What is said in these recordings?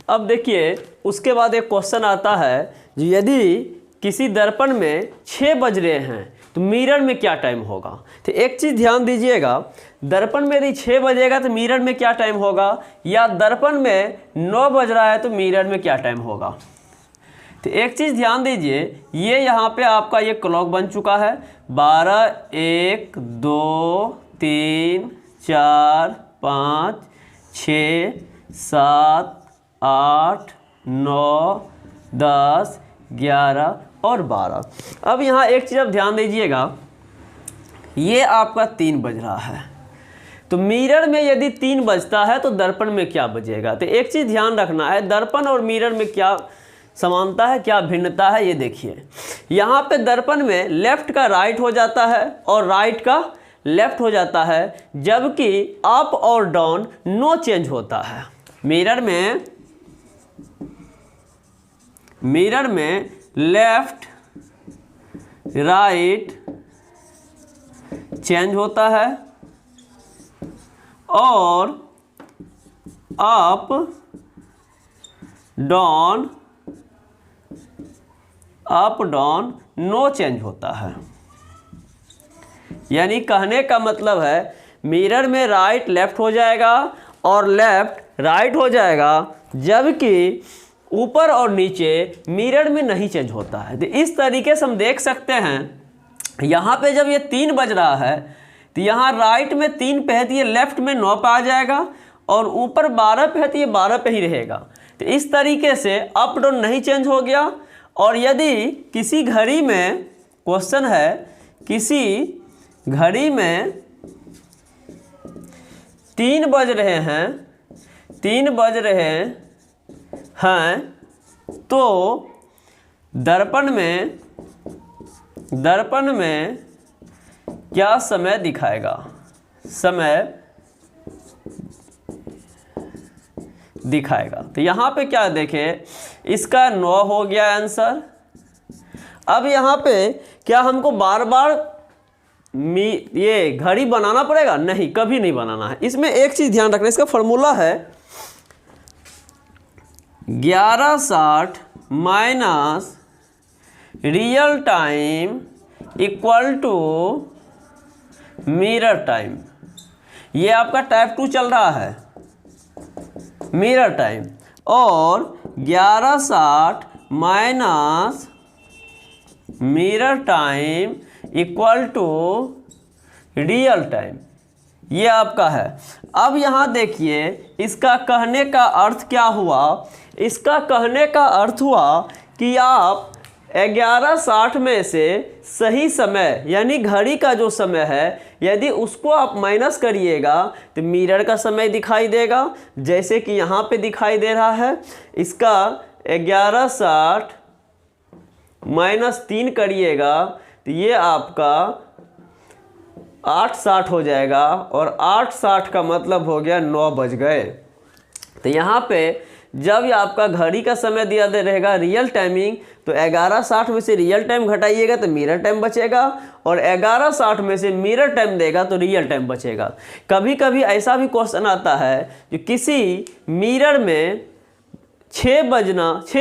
अब देखिए उसके बाद एक क्वेश्चन आता है, यदि किसी दर्पण में 6 बज रहे हैं तो मिरर में क्या टाइम होगा। तो एक चीज़ ध्यान दीजिएगा, दर्पण में यदि 6 बजेगा तो मिरर में क्या टाइम होगा, या दर्पण में 9 बज रहा है तो मिरर में क्या टाइम होगा। तो एक चीज़ ध्यान दीजिए, ये यहाँ पे आपका ये क्लॉक बन चुका है 12, 1, 2, 3, 4, 5, 6, 7, 8, 9, 10, 11 और 12। अब यहाँ एक चीज़ आप ध्यान दीजिएगा, ये आपका 3 बज रहा है, तो मिरर में यदि 3 बजता है तो दर्पण में क्या बजेगा। तो एक चीज़ ध्यान रखना है, दर्पण और मिरर में क्या समानता है, क्या भिन्नता है, ये देखिए। यहाँ पे दर्पण में लेफ्ट का राइट हो जाता है और राइट का लेफ्ट हो जाता है, जबकि अप और डाउन नो चेंज होता है। मिरर में लेफ्ट राइट चेंज होता है और अप डाउन नो चेंज होता है। यानी कहने का मतलब है मिरर में राइट लेफ्ट हो जाएगा और लेफ्ट राइट हो जाएगा, जबकि ऊपर और नीचे मिरर में नहीं चेंज होता है। तो इस तरीके से हम देख सकते हैं, यहाँ पे जब ये 3 बज रहा है तो यहाँ राइट में 3 पे है तो ये लेफ्ट में 9 पे आ जाएगा, और ऊपर 12 पे है तो ये 12 पे ही रहेगा। तो इस तरीके से अप डाउन नहीं चेंज हो गया। और यदि किसी घड़ी में क्वेश्चन है, किसी घड़ी में 3 बज रहे हैं तो दर्पण में क्या समय दिखाएगा, तो यहाँ पे क्या देखें, इसका 9 हो गया आंसर। अब यहाँ पे क्या हमको बार बार ये घड़ी बनाना पड़ेगा? नहीं, कभी नहीं बनाना है। इसमें एक चीज़ ध्यान रखना, इसका फॉर्मूला है 1160 minus real time equal to mirror time. ये आपका टाइप 2 चल रहा है, मिरर टाइम, और 1160 minus mirror time equal to real time, ये आपका है। अब यहाँ देखिए इसका कहने का अर्थ क्या हुआ। इसका कहने का अर्थ हुआ कि आप 1160 में से सही समय यानी घड़ी का जो समय है, यदि उसको आप माइनस करिएगा तो मिरर का समय दिखाई देगा, जैसे कि यहाँ पे दिखाई दे रहा है। इसका 1160 माइनस 3 करिएगा तो ये आपका 860 हो जाएगा, और 860 का मतलब हो गया 9 बज गए। तो यहाँ पे जब ये आपका घड़ी का समय दिया दे रहेगा रियल टाइमिंग, तो 1160 में से रियल टाइम घटाइएगा तो मिरर टाइम बचेगा, और 1160 में से मिरर टाइम देगा तो रियल टाइम बचेगा। कभी कभी ऐसा भी क्वेश्चन आता है जो किसी मिरर में 6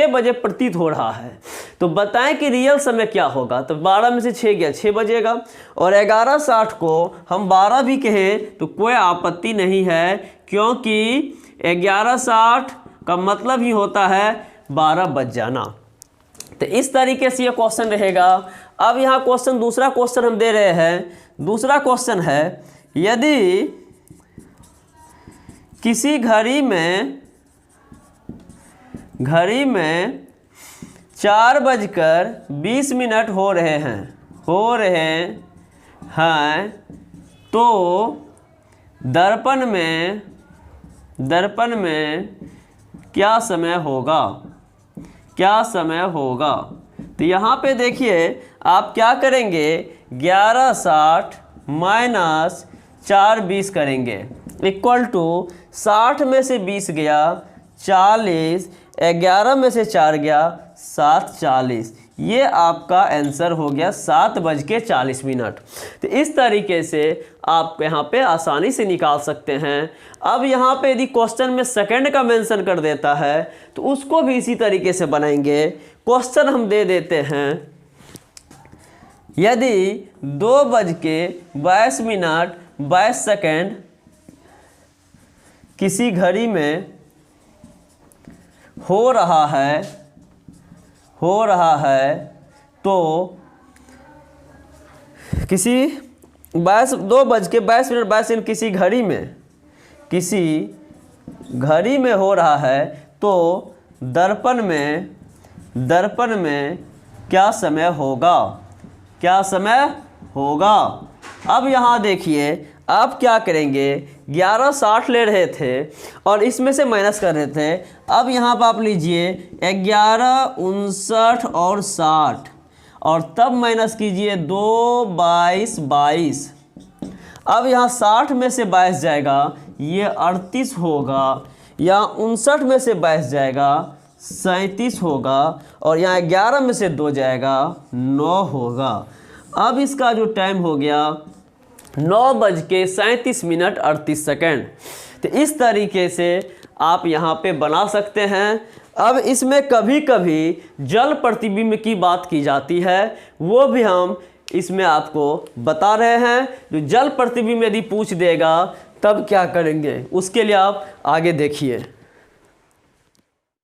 बजे प्रतीत हो रहा है, तो बताएं कि रियल समय क्या होगा। तो 12 में से 6 गया, 6 बजेगा, और 1160 को हम 12 भी कहें तो कोई आपत्ति नहीं है, क्योंकि 1160 का मतलब ही होता है 12 बज जाना। तो इस तरीके से ये क्वेश्चन रहेगा। अब यहाँ क्वेश्चन, दूसरा क्वेश्चन हम दे रहे हैं। दूसरा क्वेश्चन है, यदि किसी घड़ी में 4:20 हो रहे हैं तो दर्पण में क्या समय होगा। तो यहाँ पे देखिए आप क्या करेंगे, 1160 माइनस 4:20 करेंगे, इक्वल टू 60 में से 20 गया 40, 11 में से 4 गया 7, 40। ये आपका आंसर हो गया 7:40। तो इस तरीके से आप यहाँ पे आसानी से निकाल सकते हैं। अब यहाँ पे यदि क्वेश्चन में सेकंड का मेंशन कर देता है तो उसको भी इसी तरीके से बनाएंगे। क्वेश्चन हम दे देते हैं, यदि 2:22 किसी घड़ी में हो रहा तो किसी 2:22 किसी घड़ी में हो रहा है तो दर्पण में क्या समय होगा। अब यहाँ देखिए आप क्या करेंगे, 11:60 ले रहे थे और इसमें से माइनस कर रहे थे। अब यहाँ पर आप लीजिए 11, 59 और 60 और तब माइनस कीजिए 2, 22। अब यहाँ 60 में से 22 जाएगा, ये 38 होगा। यहाँ 59 में से 22 जाएगा, 37 होगा। और यहाँ 11 में से 2 जाएगा, 9 होगा। अब इसका जो टाइम हो गया 9:37:38। तो इस तरीके से आप यहाँ पे बना सकते हैं। अब इसमें कभी कभी जल प्रतिबिंब की बात की जाती है, वो भी हम इसमें आपको बता रहे हैं। जो जल प्रतिबिंब यदि पूछ देगा तब क्या करेंगे, उसके लिए आप आगे देखिए।